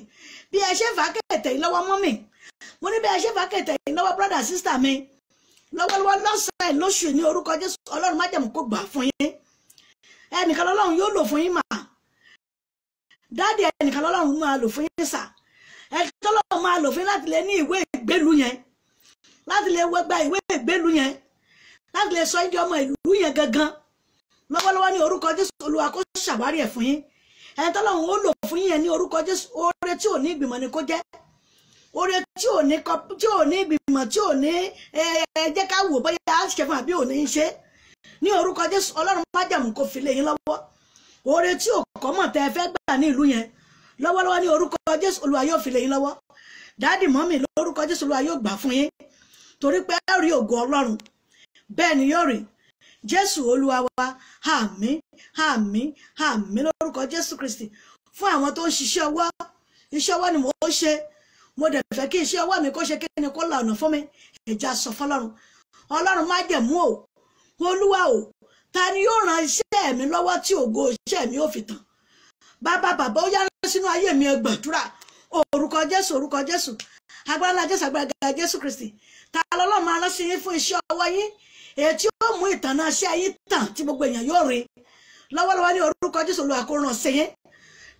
bí ẹ ṣe fà kè tẹ̀yìn lọ́wọ́ mọ́mì mo ní bí ẹ ṣe fà kè tẹ̀yìn lọ́wọ́ brọ́dà sísítà mi lọ́wọ́lọ́wọ́ lọ́sẹ̀ lóṣù ní orúkọ Jésù Ọlọ́run májẹ̀mú kó gbà fún yín ẹnìkan lọ́lọ́run yóò lò fún yín mà dáàdì ẹnìkan lọ́lọ́run máa lò fún yín sà ẹnìkan lọ́lọ́run máa lò fún yín láti lè ní ìwé ìgbélú yẹn láti lè gba ìwé ìgbélú yẹn láti lè sọ ìdí ọmọ ìlú yẹn gangan lọ́wọ́lọ́wọ́ ní orúkọ Jésù Olúwa kó ṣàwárí ẹ̀ fún yín ẹni tọ́lọ́run ó lò fún yín yẹn ní orúkọ Jésù oore tí ò ní ìgbìmọ̀ ni kó jẹ́ oore tí ò ní ìgbìmọ̀ tí ò ní jẹ́ ká wò bóyá á ṣe fún àbí ò ní ṣe ní orúkọ Jésù Ọlọ́run májẹ̀mú kó fi lé yín lọ́wọ́ oore tí ò kọ́ mọ̀ tẹ́ ẹ fẹ́ gbà ní ìlú yẹn lọ́wọ́lọ́wọ́ ní orúkọ Jésù Olúwa yóò fi lé yín lọ́wọ́ dáàdì mọ́mì lórúkọ Jésù Olúwa yóò gbà fún yín torí pé ẹ rí ògo Ọlọ́run bẹ́ẹ̀ ni yóò rí Jésù Olúwa wa àmín àmín àmín lórúkọ Jésù Kristi fún àwọn tó ń ṣiṣẹ́ ọwọ́ iṣẹ́ ọwọ́ ni mo ṣe mo dẹ̀ fẹ́ kí iṣẹ́ ọwọ́ mi kó ṣe kí ni kó la ọ̀nà fún mi ẹ̀já sọ fọlọ́run Ọlọ́run májẹ̀mú o Olúwa o ta ni yóò ran iṣẹ́ mi lọ́wọ́ tí ògo iṣẹ́ mi ò fi tàn bàbá ó yára sínú ayé mi ẹ gbàdúrà orúkọ Jésù agbára Jésù agbára Jésù Kristi ta lọ́lọ́run máa rán sí yín fún iṣẹ́ ọwọ́ yín èyí tí ó mú ìtànà iṣẹ́ yín tàn tí gbogbo èèyàn yóò rí lọ́wọ́lọ́wọ́ ní orúkọ Jésù Olúwa kó rán sí yín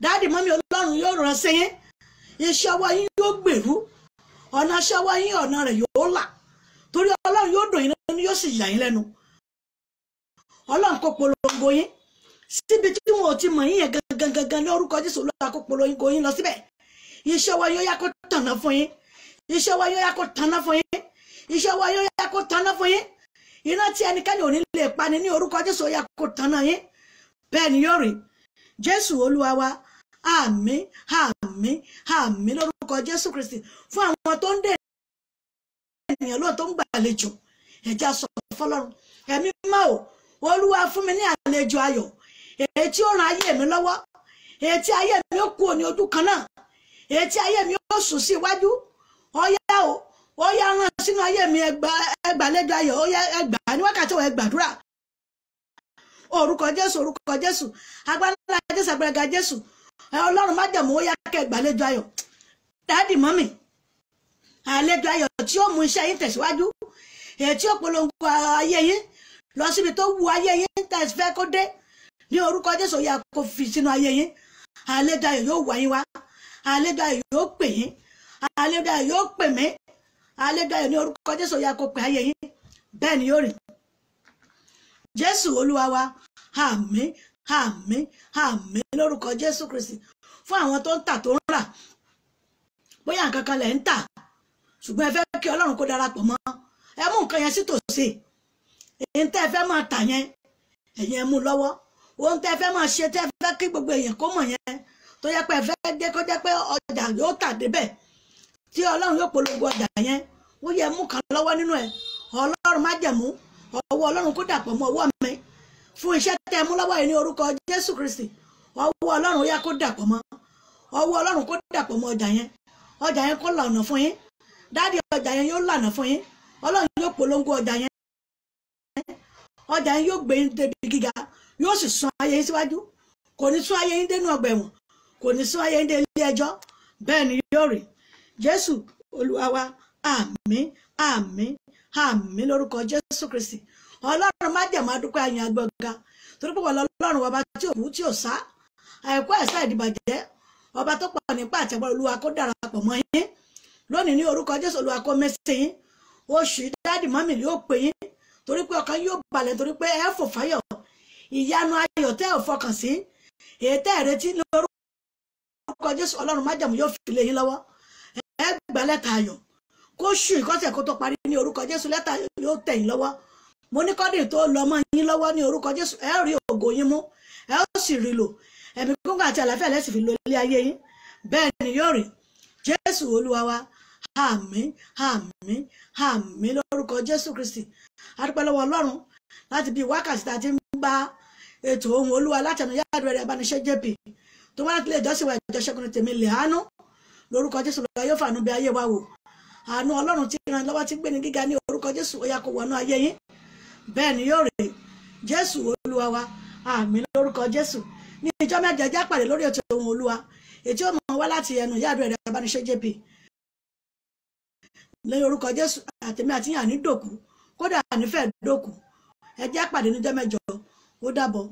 dáàdì mọ́mí Ọlọ́run yóò rán sí yín iṣẹ́ ọwọ́ yín yóò gbèrú ọ̀nà iṣẹ́ ọwọ́ yín ọ̀nà rẹ̀ yóò là torí Ọlọ́run yóò dùn yín lẹ́nu yóò sì yà yín lẹ́nu Ọlọ́run kó polongo yín síbi tí wọn ò ti mọ̀ yín yẹn gangan ní orúkọ Jésù Olúwa kó polongo yín lọ síbẹ̀ iṣẹ́ ọwọ́ yóò yá kó tànà fún yín iṣẹ́ ọwọ́ yóò yá kó tànà fún yín iṣẹ́ ọwọ́ yóò yá kó tànà fún yín iná tí ẹnikẹ́ni ò ní lè pani ní orúkọ Jésù ó yá kó tànà yín bẹ́ẹ̀ ni yóò rí Jésù Olúwa wa àmín àmín àmín lórúkọ Jésù Kristi fún àwọn tó ń dè ènìyàn lóò tó ń gbàlejò ẹ̀já sọ fọlọ́run ẹ̀mí má o Olúwa fún mi ní àlejò ayọ̀ èyí tí ó ran ayé mi lọ́wọ́ èyí tí ayé mi ó kú òní ojú kan náà èyí tí ayé mi ó sùn sí iwájú ọyá o ó yá rán sínú ayé mi ẹgbàlejò ayọ̀ ó yá ẹgbà ní wákàtí ọ̀ ẹgbàdúrà orúkọ Jésù agbára Jésù agbára Jésù Ọlọ́run májẹ̀mú ó yá kẹ́ ẹgbàlejò ayọ̀ dáàdì mọ́mì àlejò ayọ̀ tí ó mú iṣẹ́ yín tẹ̀síwájú èyí tí ó polongo ayé yín lọ síbi tó wu ayé yín tẹ̀sí fẹ́ kó dé ní orúkọ Jésù ó yá kó fi sínú ayé yín àlejò ayọ̀ yóò wá yín wá àlejò ayọ̀ yóò pè yín àlejò ayọ̀ yóò pè mí àlejò ayọ̀ ní orúkọ Jésù ó yá kó pè ayé yín bẹ́ẹ̀ ni yóò rí Jésù Olúwa wa àmín àmín àmín lórúkọ Jésù Kristi fún àwọn tó ń tà tó ń rà bóyá nǹkan kan lẹ̀ ń tà ṣùgbọ́n ẹ fẹ́ kí Ọlọ́run kó darapọ̀ mọ́ ẹ mú nǹkan yẹn sí tòsí èyí tẹ́ ẹ fẹ́ máa tà yẹn ẹ̀yin ẹ mú lọ́wọ́ ohun tẹ́ ẹ fẹ́ máa ṣe tẹ́ ẹ fẹ́ kí gbogbo èèyàn kó mọ̀ yẹn tó yẹ pé ẹ fẹ́ jẹ́ kó jẹ́ pé ọjà yóò tà débẹ̀ tí Ọlọ́run yóò polongo ọjà yẹn ó yẹ mú kan lọ́wọ́ nínú ẹ̀ Ọlọ́run májẹ̀mú ọwọ́ Ọlọ́run kó dàpọ̀ mọ́ ọwọ́ mi fún iṣẹ́ tẹ́ ẹ mú lọ́wọ́ yìí ní orúkọ Jésù Kristi ọwọ́ Ọlọ́run ó yá kó dàpọ̀ mọ́ ọwọ́ Ọlọ́run kó dàpọ̀ mọ́ ọjà yẹn kó lànà fún yín dáàdì ọjà yẹn yóò lànà fún yín Ọlọ́run yóò polongo ọjà yẹn yóò gbé yín débi gíga yóò sì sún ayé yín síwájú kò ní sún ayé yín dénú ọgbà ẹ̀wọ̀n kò ní sún ayé yín dé ilé ẹjọ́ bẹ́ẹ̀ ni yóò rí Jésù Olúwa wa àmín àmín àmín lórúkọ Jésù Kristi Ọlọ́run májẹ̀mú adúpẹ́ àyìn agbọ̀ga torí pé wọ́n Ọlọ́run ọba tí ò kú tí ò sá àìkú ẹ̀sá ìdìbàjẹ́ ọba tó pọ̀ nípa àtẹ̀gbọ́n Olúwa kó darapọ̀ mọ́ yín lónìí ní orúkọ Jésù Olúwa kó mẹ́sẹ̀ yín oṣù dáàdì mọ́mì yóò pè yín torí pé ọkàn yóò balẹ̀ torí pé ẹ fò fáyọ̀ ìyanu ayọ̀ tẹ́ ò fọkàn sí èyí tẹ́ ẹ̀ retí ní orúkọ Jésù Ọlọ́run májẹ̀mú yóò fi lé yín lọ́wọ́ ẹ gbà lẹ́tà ayọ̀ kó ṣù ìkọ́sẹ̀ kó tó parí ní orúkọ Jésù lẹ́tà yóò tẹ̀ yín lọ́wọ́ mo ní kọ́dì tó lọ mọ́ yín lọ́wọ́ ní orúkọ Jésù ẹ rí ògo yín mú ẹ ó sì rí lò ẹ̀mí gígùn àti àlàáfíà lẹ́sìn fi lo ilé ayé yín bẹ́ẹ̀ ni yóò rí Jésù Olúwa wa àmín àmín àmín lórúkọ Jésù Kristi adúpẹ́ lọ́wọ́ Ọlọ́run láti bí wákàtí tá a ti ń bá ètò ohun olúwa látẹnu Ìyáàdúrà Abániṣẹ́ JP tó wá láti ilé ìjọsìn wa ìjọ Ṣẹ́gun tèmi lè àánú lórúkọ Jésù lọ yóò fàánú bí ayé wa wò àánú Ọlọ́run tí ràn lọ́wọ́ tí gbé ní gíga ní orúkọ Jésù ó yá kó wọnú ayé yín bẹ́ẹ̀ ni yóò rè Jésù olúwa wa àmín lórúkọ Jésù ní ìjọ mẹ́jọ ẹjẹ́ àpàdé lórí ètò ohun olúwa ètí ó mọ̀ wá láti ẹnu Ìyáàdúrà Abániṣẹ́ JP lẹ́yìn orúkọ Jésù àtẹ̀mí àti yàn ní dòkú kódà nífẹ̀ẹ́ dòkú ẹjẹ́ àpàdé níjọ́ mẹ́jọ ó dàbọ̀.